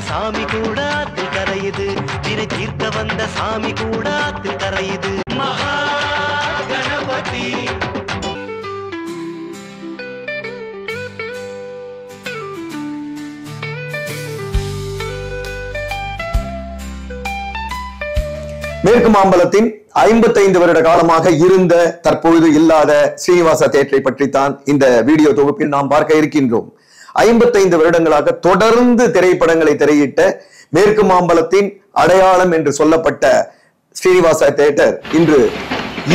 சாமி கூட ஆத்தில் கரையுது, திரை தீர்க்க வந்த சாமி கூட ஆத்தில் கரையுது. மகா கணபதி மேற்கு மாம்பலத்தின் 55 வருட காலமாக இருந்த தற்பொழுது இல்லாத ஸ்ரீனிவாசா தியேட்டரை பற்றித்தான் இந்த வீடியோ தொகுப்பில் நாம் பார்க்க இருக்கின்றோம். 55 வருடங்களாக தொடர்ந்து திரைப்படங்களை திரையிட்ட மேற்கு மாம்பலத்தின் அடையாளம் என்று சொல்லப்பட்ட ஸ்ரீனிவாசா தியேட்டர் இன்று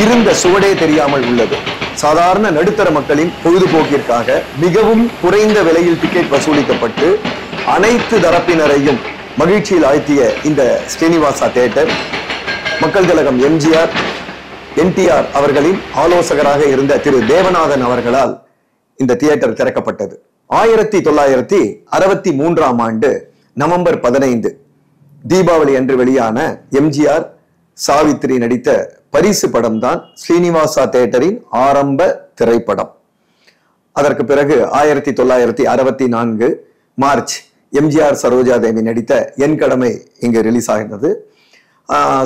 இருந்த சுவடே தெரியாமல் உள்ளது. சாதாரண நடுத்தர மக்களின் பொழுதுபோக்கிற்காக மிகவும் குறைந்த விலையில் டிக்கெட் வசூலிக்கப்பட்டு அனைத்து தரப்பினரையும் மகிழ்ச்சியில் ஆழ்த்திய இந்த ஸ்ரீனிவாசா தியேட்டர் மக்கள் திலகம் எம்ஜிஆர், என்டிஆர் அவர்களின் ஆலோசகராக இருந்த திரு தேவநாதன் அவர்களால் இந்த தியேட்டர் திறக்கப்பட்டது. 1963ஆம் ஆண்டு நவம்பர் 15 தீபாவளி அன்று வெளியான எம்ஜிஆர் சாவித்ரி நடித்த பரிசு படம் தான் ஸ்ரீனிவாசா தியேட்டரின் ஆரம்ப திரைப்படம். அதற்கு பிறகு 1964 மார்ச் எம்ஜிஆர் சரோஜா தேவி நடித்த என் கடமை இங்கு ரிலீஸ் ஆகினது.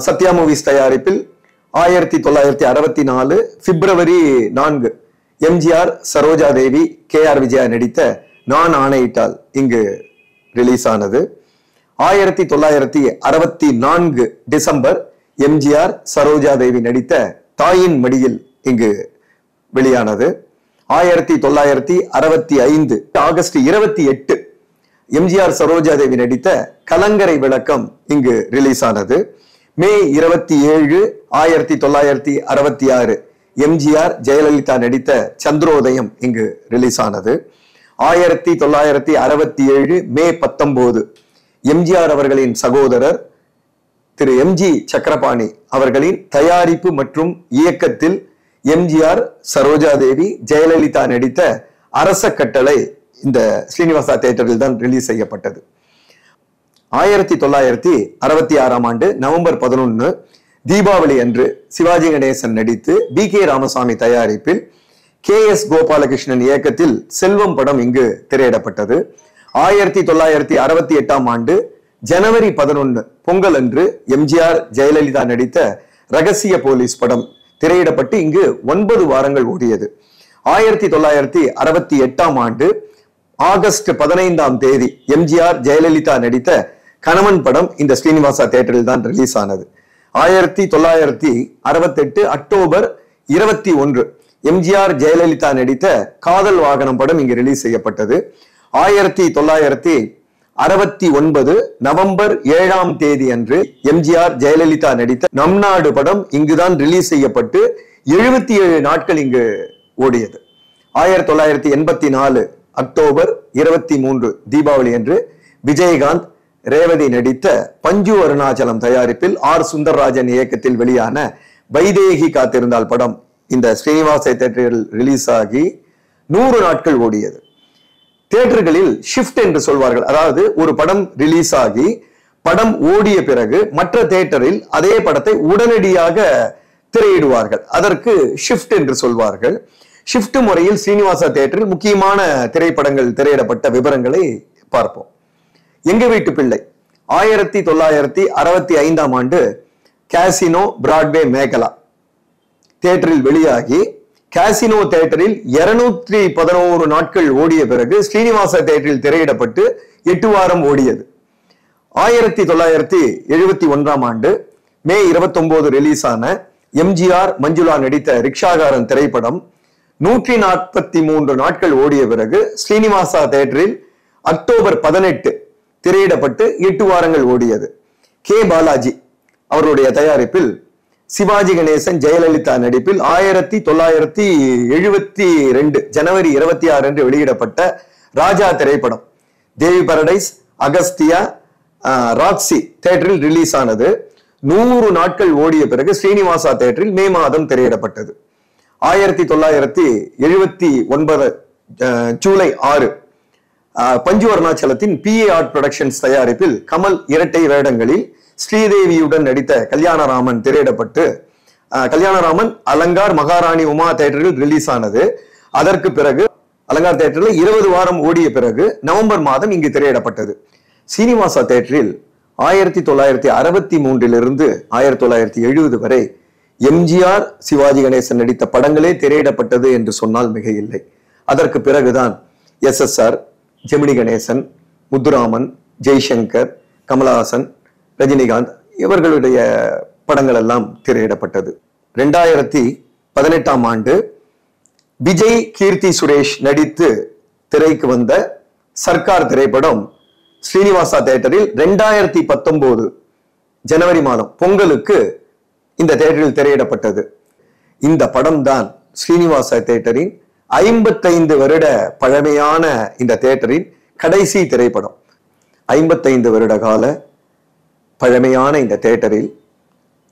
சத்யா மூவிஸ் தயாரிப்பில் 1964 பிப்ரவரி 4 எம்ஜிஆர் சரோஜா தேவி KR விஜயா நடித்த நான் ஆணையிட்டால் இங்கு ரிலீஸ் ஆனது. 1964 டிசம்பர் எம்ஜிஆர் சரோஜா தேவி நடித்த தாயின் மடியில் இங்கு வெளியானது. 1965 ஆகஸ்ட் 28 எம்ஜிஆர் சரோஜா தேவி நடித்த கலங்கரை விளக்கம் இங்கு ரிலீஸ் ஆனது. மே 27 1966 எம்ஜிஆர் ஜெயலலிதா நடித்த சந்திரோதயம் இங்கு ரிலீஸ் ஆனது. 1967 மே 19 எம்ஜிஆர் அவர்களின் சகோதரர் திரு MG சக்கரபாணி அவர்களின் தயாரிப்பு மற்றும் இயக்கத்தில் எம்ஜிஆர் சரோஜா தேவி ஜெயலலிதா நடித்த அரச கட்டளை இந்த ஸ்ரீனிவாசா தியேட்டரில் தான் ரிலீஸ் செய்யப்பட்டது. 1966ஆம் ஆண்டு நவம்பர் 11 தீபாவளி அன்று சிவாஜி கணேசன் நடித்து BK ராமசாமி தயாரிப்பில் KS கோபாலகிருஷ்ணன் இயக்கத்தில் செல்வம் படம் இங்கு திரையிடப்பட்டது. 1968ஆம் ஆண்டு ஜனவரி 11 பொங்கல் அன்று எம்ஜிஆர் ஜெயலலிதா நடித்த ரகசிய போலீஸ் படம் திரையிடப்பட்டு இங்கு 9 வாரங்கள் ஓடியது. 1968ஆம் ஆண்டு ஆகஸ்ட் 15ஆம் தேதி எம்ஜிஆர் ஜெயலலிதா நடித்த கணவன் படம் இந்த ஸ்ரீனிவாசா தியேட்டரில் தான் ரிலீஸ் ஆனது. 1968 அக்டோபர் 21 எம்ஜிஆர் ஜெயலலிதா நடித்த காதல் வாகனம் படம் இங்கு ரிலீஸ் செய்யப்பட்டது. 1969 நவம்பர் 7ஆம் தேதி அன்று எம்ஜிஆர் ஜெயலலிதா நடித்த நம் நாடு படம் இங்குதான் ரிலீஸ் செய்யப்பட்டு 77 நாட்கள் இங்கு ஓடியது. 1984 அக்டோபர் 23 தீபாவளி அன்று விஜயகாந்த் ரேவதி நடித்த பஞ்சு அருணாச்சலம் தயாரிப்பில் R சுந்தரராஜன் இயக்கத்தில் வெளியான வைதேகி காத்திருந்தால் படம் இந்த ஸ்ரீனிவாசா தியேட்டரில் ரிலீஸ் ஆகி 100 நாட்கள் ஓடியது. தியேட்டர்களில் ஷிஃப்ட் என்று சொல்வார்கள். அதாவது ஒரு படம் ரிலீஸ் ஆகி படம் ஓடிய பிறகு மற்ற தியேட்டரில் அதே படத்தை உடனடியாக திரையிடுவார்கள். அதற்கு ஷிஃப்ட் என்று சொல்வார்கள். ஷிஃப்ட் முறையில் ஸ்ரீனிவாசா தியேட்டரில் முக்கியமான திரைப்படங்கள் திரையிடப்பட்ட விவரங்களை பார்ப்போம். எங்க வீட்டு பிள்ளை 1965ஆம் ஆண்டு காசினோ பிராட்வே மேகலா தியேட்டரில் வெளியாகி காசினோ தியேட்டரில் 211 நாட்கள் ஓடிய பிறகு ஸ்ரீனிவாசா தியேட்டரில் திரையிடப்பட்டு 8 வாரம் ஓடியது. 1971ஆம் ஆண்டு மே 29 ரிலீஸ் ஆன எம்ஜிஆர் மஞ்சுளா நடித்த ரிக்ஷாகாரன் திரைப்படம் 143 நாட்கள் ஓடிய பிறகு ஸ்ரீனிவாசா தியேட்டரில் அக்டோபர் 18 திரையிடப்பட்டு 8 வாரங்கள் ஓடியது. கே பாலாஜி அவருடைய தயாரிப்பில் சிவாஜி கணேசன் ஜெயலலிதா நடிப்பில் 1972 ஜனவரி 26 அன்று வெளியிடப்பட்ட ராஜா திரைப்படம் தேவி பரடைஸ் அகஸ்தியா ராக்ஸி தியேட்டரில் ரிலீஸ் ஆனது. 100 நாட்கள் ஓடிய பிறகு ஸ்ரீனிவாசா தியேட்டரில் மே மாதம் திரையிடப்பட்டது. 1979 ஜூலை 6 பஞ்சு அருணாச்சலத்தின் PA ஆர்ட் புரொடக்ஷன்ஸ் தயாரிப்பில் கமல் இரட்டை வேடங்களில் ஸ்ரீதேவியுடன் நடித்த கல்யாணராமன் திரையிடப்பட்டு கல்யாணராமன் அலங்கார் மகாராணி உமா தியேட்டரில் ரிலீஸ் ஆனது. அதற்கு பிறகு அலங்கார் தியேட்டரில் 20 வாரம் ஓடிய பிறகு நவம்பர் மாதம் இங்கு திரையிடப்பட்டது. ஸ்ரீனிவாசா தியேட்டரில் 1963 1970 வரை எம்ஜிஆர் சிவாஜி கணேசன் நடித்த படங்களே திரையிடப்பட்டது என்று சொன்னால் மிக இல்லை. அதற்கு பிறகுதான் SSR, ஜெமினி கணேசன், முத்துராமன், ஜெய்சங்கர், கமலஹாசன், ரஜினிகாந்த் இவர்களுடைய படங்கள் எல்லாம் திரையிடப்பட்டது. 2018ஆம் ஆண்டு விஜய் கீர்த்தி சுரேஷ் நடித்து திரைக்கு வந்த சர்க்கார் திரைப்படம் ஸ்ரீனிவாசா தியேட்டரில் 2019 ஜனவரி மாதம் பொங்கலுக்கு இந்த தியேட்டரில் திரையிடப்பட்டது. இந்த படம் தான் ஸ்ரீனிவாசா தியேட்டரின் 55 வருட பழமையான இந்த தியேட்டரின் கடைசி திரைப்படம். 55 வருட கால பழமையான இந்த தியேட்டரில்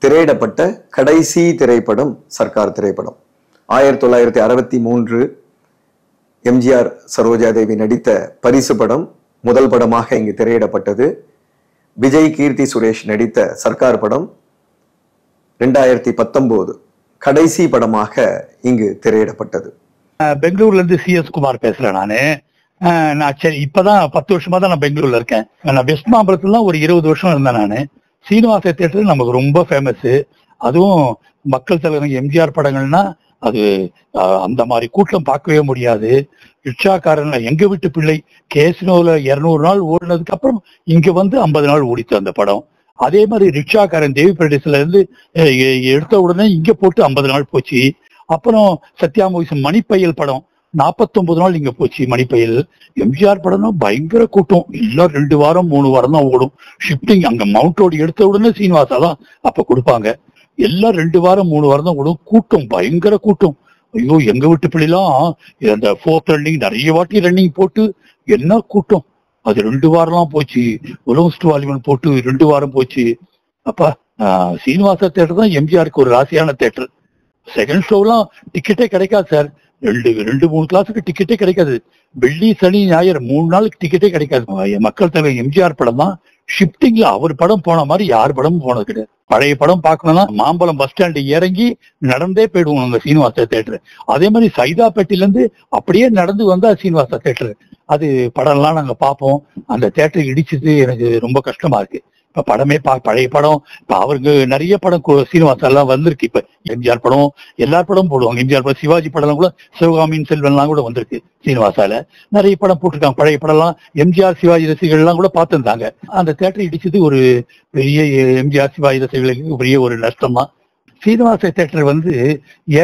திரையிடப்பட்ட கடைசி திரைப்படம் சர்க்கார் திரைப்படம். 1963 எம்ஜிஆர் சரோஜாதேவி நடித்த பரிசு படம் முதல் படமாக இங்கு திரையிடப்பட்டது. விஜய் கீர்த்தி சுரேஷ் நடித்த சர்க்கார் படம் 2019 கடைசி படமாக இங்கு திரையிடப்பட்டது. பெங்களூர்ல இருந்து CS குமார் பேசுறேன் நானு. நான் சரி இப்பதான் 10 வருஷமா தான் நான் பெங்களூர்ல இருக்கேன். நான் வெஸ்ட் மாம்பலத்துல ஒரு 20 வருஷம் இருந்தேன் நானு. சீனிவாசா தியேட்டர் நமக்கு ரொம்ப ஃபேமஸ். அதுவும் மக்கள் தலைவர் எம்ஜிஆர் படங்கள்னா அது அந்த மாதிரி கூட்டம் பார்க்கவே முடியாது. ரிக்ஷாக்காரன் எங்க வீட்டு பிள்ளை கேசினோல 200 நாள் ஓடினதுக்கு அப்புறம் இங்க வந்து 50 நாள் ஓடிச்சு அந்த படம். அதே மாதிரி ரிக்ஷாக்காரன் தேவி பிரதேசல இருந்து எடுத்த உடனே இங்க போட்டு 50 நாள் போச்சு. அப்புறம் சத்யா மூவிஸ் மணிப்பயல் படம் 49 நாள் இங்க போச்சு மணிப்பயல். எம்ஜிஆர் படம்னா பயங்கர கூட்டம், எல்லாம் 2 வாரம் 3 வாரம் தான் ஓடும். ஷிஃப்டிங் அங்க மவுண்ட் ரோடு எடுத்த உடனே சீனிவாசா தான் அப்ப கொடுப்பாங்க. எல்லாம் 2 வாரம் 3 வாரம் தான் ஓடும். கூட்டம் பயங்கர கூட்டம். ஐயோ எங்க வீட்டு பிள்ளைலாம் அந்த 4th ரன்னிங் நிறைய வாட்டி ரன்னிங் போட்டு என்ன கூட்டம். அது 2 வாரம்லாம் போச்சு. உலகம் வாலிபன் போட்டு 2 வாரம் போச்சு. அப்ப சீனிவாசா தியேட்டர் தான் எம்ஜிஆருக்கு ஒரு ராசியான தியேட்டர். செகண்ட் ஷோலாம் டிக்கெட்டே கிடைக்காது சார். 2-3 கிளாஸுக்கு டிக்கெட்டே கிடைக்காது. வெள்ளி சனி ஞாயிறு 3 நாளுக்கு டிக்கெட்டே கிடைக்காது. மக்கள் தலைவர் எம்ஜிஆர் படம் தான் ஷிஃப்டிங்ல அவர் படம் போன மாதிரி யார் படமும் போனது கிடையாது. பழைய படம் பார்க்கணும்னா மாம்பலம் பஸ் ஸ்டாண்டு இறங்கி நடந்தே போயிடுவோம் அந்த சீனிவாசா தியேட்டர். அதே மாதிரி சைதாப்பேட்டையில இருந்து அப்படியே நடந்து வந்தா சீனிவாசா தியேட்டர். அது படம்லாம் நாங்க பார்ப்போம். அந்த தியேட்டர் இடிச்சது எனக்கு ரொம்ப கஷ்டமா இருக்கு. இப்ப படமே பழைய படம் இப்ப அவருக்கு நிறைய படம் சீனிவாசா எல்லாம் வந்திருக்கு. இப்ப எம்ஜிஆர் படம் எல்லா படம் போடுவாங்க. எம்ஜிஆர் படம் சிவாஜி படம் கூட சிவகாமியின் செல்வன்லாம் கூட வந்திருக்கு. சீனிவாசால நிறைய படம் போட்டிருக்காங்க. பழைய படம் எல்லாம் எம்ஜிஆர் சிவாஜி ரசிகர்கள் எல்லாம் கூட பார்த்திருந்தாங்க. அந்த தியேட்டர் இடிச்சது ஒரு பெரிய எம்ஜிஆர் சிவாஜி ரசிகர்களுக்கு பெரிய ஒரு நஷ்டம் தான். சீனிவாசா தியேட்டர் வந்து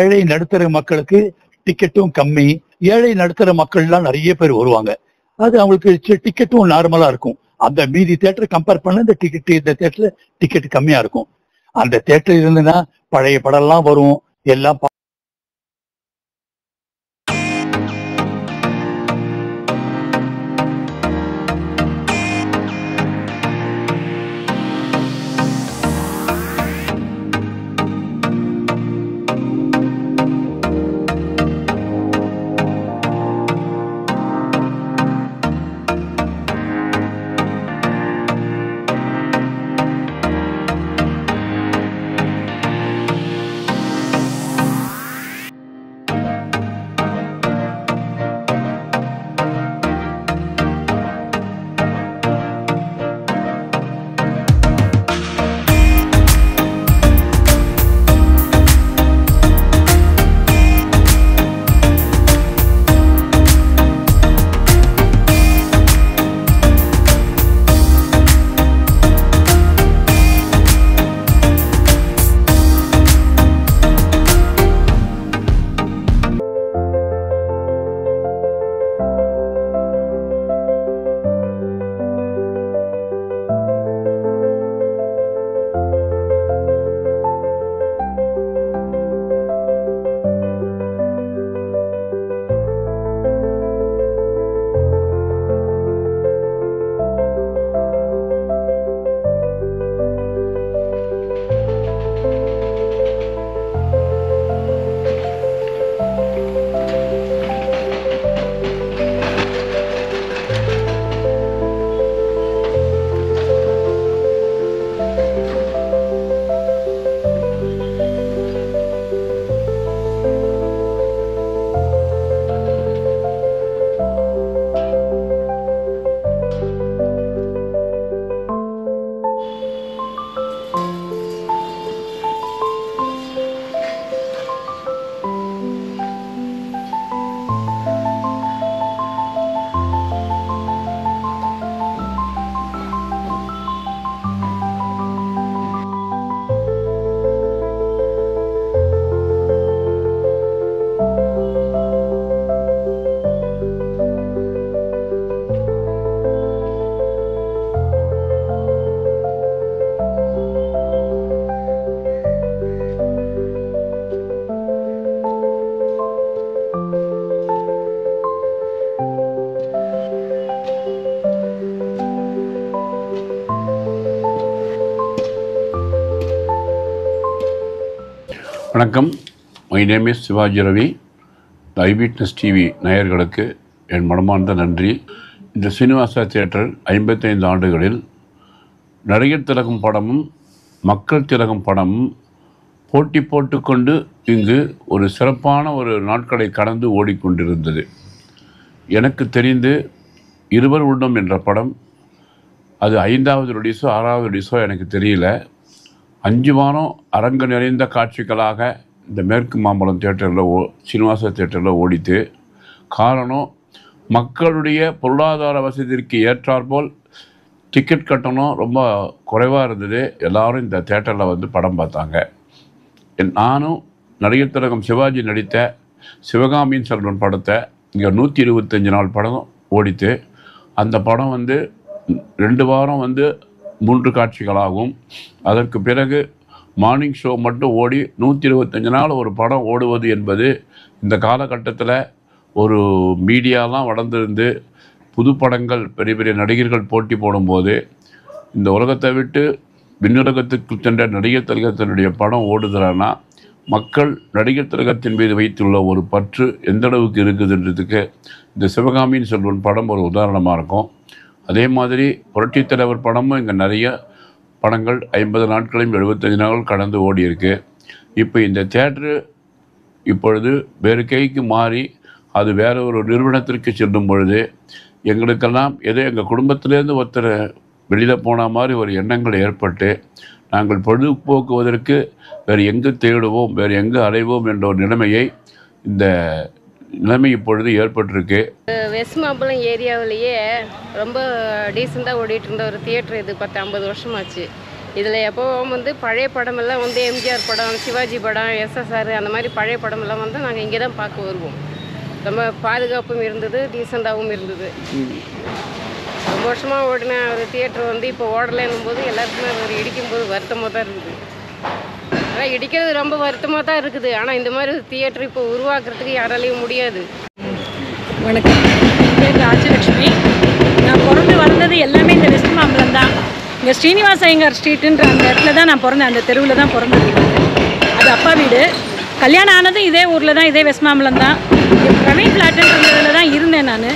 ஏழை நடுத்தர மக்களுக்கு டிக்கெட்டும் கம்மி. ஏழை நடுத்தர மக்கள்லாம் நிறைய பேர் வருவாங்க. அது அவங்களுக்கு டிக்கெட்டும் நார்மலா இருக்கும். அந்த மீதி தியேட்டர் கம்பேர் பண்ண இந்த தியேட்டர்ல டிக்கெட் கம்மியா இருக்கும். அந்த தியேட்டர் இருந்துன்னா பழைய படம் எல்லாம் வரும். எல்லாம் வணக்கம். My name is Sivaji Ravi. Eyewitness TV நேயர்களுக்கு என் மனமார்ந்த நன்றி. இந்த சீனிவாசா தியேட்டர் 55 ஆண்டுகளில் நடிகர் திலகம் படமும் மக்கள் திலகம் படமும் போட்டி போட்டுக்கொண்டு இங்கு ஒரு சிறப்பான ஒரு நாட்களை கடந்து ஓடிக்கொண்டிருந்தது. எனக்கு தெரிந்து இருவர் உள்ளம் என்ற படம் அது 5வது ரிலீஸோ 6வது ரிலீஸோ எனக்கு தெரியல. 5 வாரம் அரங்கு நிறைந்த காட்சிகளாக இந்த மேற்கு மாம்பலம் தியேட்டரில் சீனிவாசா தியேட்டரில் ஓடித்து. காரணம், மக்களுடைய பொருளாதார வசதிக்கு ஏற்றாற்போல் டிக்கெட் கட்டணம் ரொம்ப குறைவாக இருந்தது. எல்லோரும் இந்த தேட்டரில் வந்து படம் பார்த்தாங்க. நானும் நடிகர் திலகம் சிவாஜி நடித்த சிவகாமியின் செல்வன் படத்தை இங்கே 125 நாள் படம் ஓடித்து. அந்த படம் வந்து 2 வாரம் வந்து 3 காட்சிகளாகும். அதற்கு பிறகு மார்னிங் ஷோ மட்டும் ஓடி 125 நாள் ஒரு படம் ஓடுவது என்பது இந்த காலகட்டத்தில் ஒரு மீடியாலாம் வளர்ந்துருந்து புது படங்கள் பெரிய பெரிய நடிகர்கள் போட்டி போடும்போது இந்த உலகத்தை விட்டு விண்ணுலகத்துக்கு சென்ற நடிகர் திலகத்தினுடைய படம் ஓடுதுன்னா மக்கள் நடிகர் திலகத்தின் மீது வைத்துள்ள ஒரு பற்று எந்த அளவுக்கு இருக்குதுன்றதுக்கு இந்த சிவகாமியின் செல்வன் படம் ஒரு உதாரணமாக இருக்கும். அதே மாதிரி புரட்சித் தலைவர் படமும் இங்கே நிறைய படங்கள் 50 நாட்களையும் 75 நாட்கள் கடந்து ஓடி இருக்கு. இப்போ இந்த தேட்டரு இப்பொழுது வேறு கைக்கு மாறி அது வேற ஒரு நிறுவனத்திற்கு செல்லும் பொழுது எங்களுக்கெல்லாம் ஏதோ எங்கள் குடும்பத்திலேருந்து ஒருத்தர் வெளியில் போன மாதிரி ஒரு எண்ணங்கள் ஏற்பட்டு நாங்கள் பொழுதுபோக்குவதற்கு வேறு எங்கு தேடுவோம், வேறு எங்கு அலைவோம் என்ற ஒரு இந்த நிலைமை இப்பொழுது ஏற்பட்டிருக்கு. வெஸ்ட் மாம்பலம் ஏரியாவிலேயே ரொம்ப டீசெண்டாக ஓடிட்டு இருந்த ஒரு தியேட்டர் இது 10-50 வருஷமாச்சு. இதில் எப்போவும் வந்து பழைய படமெல்லாம் வந்து எம்ஜிஆர் படம், சிவாஜி படம், SSR அந்த மாதிரி பழைய படமெல்லாம் வந்து நாங்கள் இங்கே தான் பார்க்க வருவோம். ரொம்ப பாதுகாப்பும் இருந்தது, டீசெண்டாகவும் இருந்தது. ரொம்ப வருஷமாக ஓடின ஒரு தியேட்டர் வந்து இப்போ ஓடலைன்னும் போது எல்லாருக்குமே ஒரு இடிக்கும்போது வருத்தமாக தான் இருக்குது. ஆனால் இடிக்கிறது ரொம்ப வருத்தமாக தான் இருக்குது. ஆனால் இந்த மாதிரி தியேட்டர் இப்போ உருவாக்குறதுக்கு யாராலையும் முடியாது. வணக்கம், என் பேர் ராஜலக்ஷ்மி. நான் பிறந்து வளர்ந்தது எல்லாமே இந்த வெஸ்ட் மாம்பலம் தான். இங்கே ஸ்ரீனிவாச ஐயங்கார் ஸ்ட்ரீட்டுன்ற அந்த இடத்துல தான் நான் பிறந்தேன். அந்த தெருவில் தான் பிறந்தது. அது அப்பா வீடு. கல்யாணம் ஆனதும் இதே ஊரில் தான், இதே வெஸ்ட் மாம்பலம் தான். பிரவீன் ஃப்ளாட்டுன்றதில் தான் இருந்தேன் நான்.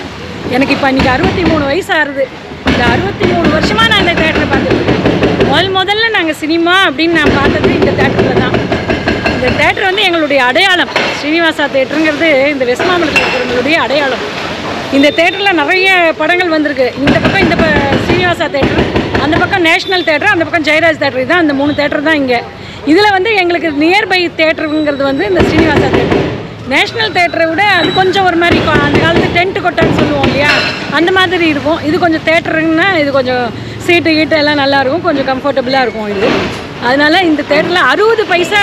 எனக்கு இப்போ இன்றைக்கி 63 வயசு ஆகுது. இந்த 63 வருஷமாக நான் இந்த தேட்டரை பார்த்துருக்கேன். முதல்ல நாங்கள் சினிமா அப்படின்னு நான் பார்த்தது இந்த தேட்டரில் தான். இந்த தேட்டர் வந்து எங்களுடைய அடையாளம். ஸ்ரீனிவாசா தேட்டருங்கிறது இந்த வெஸ்ட் மாம்பலத்தில் இருக்கிறவங்களுடைய அடையாளம். இந்த தேட்டரில் நிறைய படங்கள் வந்திருக்கு. இந்த பக்கம் இந்த ஸ்ரீனிவாசா தேட்டர், அந்த பக்கம் நேஷ்னல் தேட்டர், அந்த பக்கம் ஜெயராஜ் தேட்டர். இதுதான் அந்த 3 தேட்டர் தான் இங்கே. இதில் வந்து எங்களுக்கு நியர்பை தேட்டருங்கிறது வந்து இந்த ஸ்ரீனிவாசா தேட்டர். நேஷ்னல் தேட்டரை விட அது கொஞ்சம் ஒரு மாதிரி அந்த காலத்து டென்ட்டு கொட்டான்னு சொல்லுவோம் இல்லையா, அந்த மாதிரி இருக்கும். இது கொஞ்சம் தேட்டருங்கன்னா இது கொஞ்சம் சீட்டு கீட்டு எல்லாம் நல்லாயிருக்கும், கொஞ்சம் கம்ஃபர்டபுளாக இருக்கும் இது. அதனால் இந்த தேட்டரில் 60 பைசா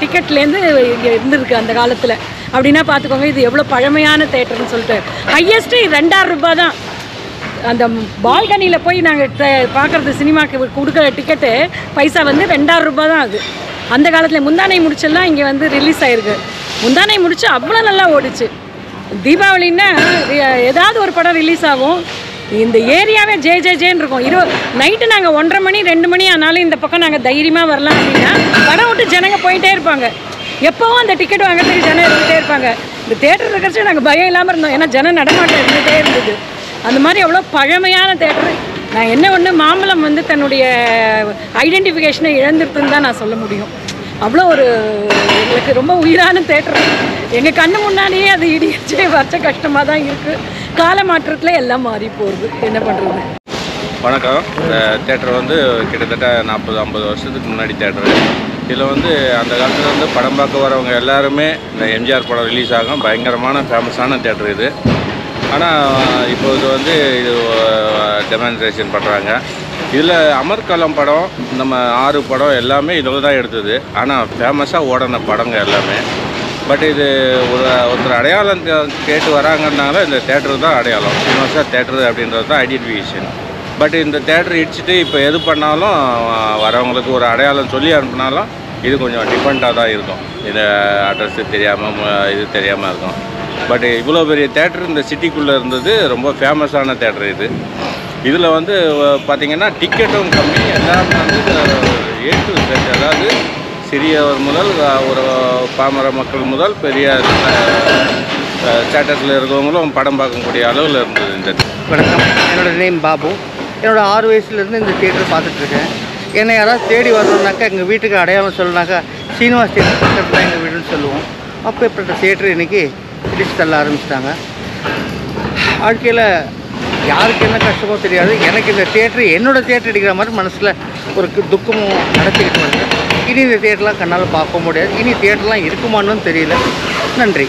டிக்கெட்லேருந்து இங்கே இருந்திருக்கு அந்த காலத்தில். அப்படின்னா பார்த்துக்கோங்க இது எவ்வளோ பழமையான தேட்டர்னு சொல்லிட்டு. ஹையஸ்ட்டு 2000 ரூபா தான். அந்த பால்கனியில் போய் நாங்கள் பார்க்குறது சினிமாவுக்கு கொடுக்குற டிக்கெட்டு பைசா வந்து 2000 ரூபா தான். அது அந்த காலத்தில் முந்தானை முடிச்செல்லாம் இங்கே வந்து ரிலீஸ் ஆகிருக்கு. முந்தானை முடிச்சு அவ்வளோ நல்லா ஓடிச்சு. தீபாவளின்னா ஏதாவது ஒரு படம் ரிலீஸ் ஆகும். இந்த ஏரியாவே ஜேன்னு இருக்கும். நைட்டு நாங்கள் 1:30 மணி 2 மணி ஆனாலும் இந்த பக்கம் நாங்கள் தைரியமாக வரலாம் அப்படின்னா படம் விட்டு ஜனங்க போயிட்டே இருப்பாங்க. எப்போவும் அந்த டிக்கெட் வாங்குறதுக்கு ஜனம் இருந்துகிட்டே இருப்பாங்க. இந்த தேட்டர் இருக்கிறச்சு நாங்கள் பயம் இல்லாமல் இருந்தோம். ஏன்னா ஜனம் நடமாட்டம் இருந்துகிட்டே இருந்தது. அந்த மாதிரி அவ்வளோ பழமையான தேட்டரு. நான் என்ன ஒன்று, மாம்பலம் வந்து தன்னுடைய ஐடென்டிஃபிகேஷனை இழந்துருக்குன்னு தான் நான் சொல்ல முடியும். அவ்வளோ ஒரு எங்களுக்கு ரொம்ப உயிரான தேட்டர். எங்கள் கண்ணு முன்னாடியே அது இடிச்சே வச்ச கஷ்டமாக தான் இருக்குது. கால மாற்றத்தில் எல்லாம் மாறி போகுது, என்ன பண்ணுறது. வணக்கம். இந்த தேட்டர் வந்து கிட்டத்தட்ட 40-50 வருஷத்துக்கு முன்னாடி தேட்டரு. இதில் வந்து அந்த காலத்தில் வந்து படம் பார்க்க வரவங்க எல்லாருமே இந்த எம்ஜிஆர் படம் ரிலீஸ் ஆகும். பயங்கரமான ஃபேமஸான தேட்டர் இது. ஆனால் இப்போ இது வந்து இது டெமான்ஸ்ட்ரேஷன் பண்ணுறாங்க. இதில் அமர்கலம் படம், நம்ம 6 படம் எல்லாமே இதில் தான் எடுத்தது. ஆனால் ஃபேமஸாக ஓடின படங்க எல்லாமே. பட் இது ஒருத்தர் அடையாளம் கேட்டு வராங்கன்னால இந்த தேட்டரு தான் அடையாளம். சீனிவாசா தேட்டரு அப்படின்றது தான் ஐடென்டிஃபிகேஷன். பட் இந்த தேட்டர் இடிச்சிட்டு இப்போ எது பண்ணாலும் வரவங்களுக்கு ஒரு அடையாளம் சொல்லி அனுப்பினாலும் இது கொஞ்சம் டிஃப்ரெண்ட்டாக தான் இருக்கும். இது அட்ரஸு தெரியாமல் இது தெரியாமல் இருக்கும். பட் இவ்வளோ பெரிய தேட்டர் இந்த சிட்டிக்குள்ளே இருந்தது. ரொம்ப ஃபேமஸான தேட்டர் இது. இதில் வந்து பார்த்திங்கன்னா டிக்கெட்டும் கம்மி. எல்லாருமே வந்து A to Z, அதாவது சிறியவர் முதல் ஒரு பாமர மக்கள் முதல் பெரிய ஸ்டேட்டஸில் இருக்கவங்களும் படம் பார்க்கக்கூடிய அளவில் இருந்தது இந்த வணக்கம். என்னோடய நேம் பாபு. என்னோடய 6 வயசுலேருந்து இந்த தியேட்டர் பார்த்துட்ருக்கேன். என்னை யாராவது தேடி வரணுன்னாக்கா எங்கள் வீட்டுக்கு அடையாளம் சொல்லணுனாக்கா சீனிவாஸ் தியேட்டர் பக்கத்தில் தான் எங்கள் வீடுன்னு சொல்லுவோம். அப்போ இப்படி தியேட்டர் இன்றைக்கி பிடிச்சு தள்ள ஆரம்பிச்சிட்டாங்க. வாழ்க்கையில் யாருக்கு என்ன கஷ்டமோ தெரியாது. எனக்கு இந்த தியேட்டர் என்னோடய தியேட்டர் அடிக்கிற மாதிரி மனசில் ஒரு துக்கமும் நடத்திக்கிட்டு வருது. இனி இந்த தியேட்டர்லாம் கண்ணால் பார்க்க முடியாது. இனி தியேட்டர்லாம் இருக்குமான்னு தெரியல. நன்றி.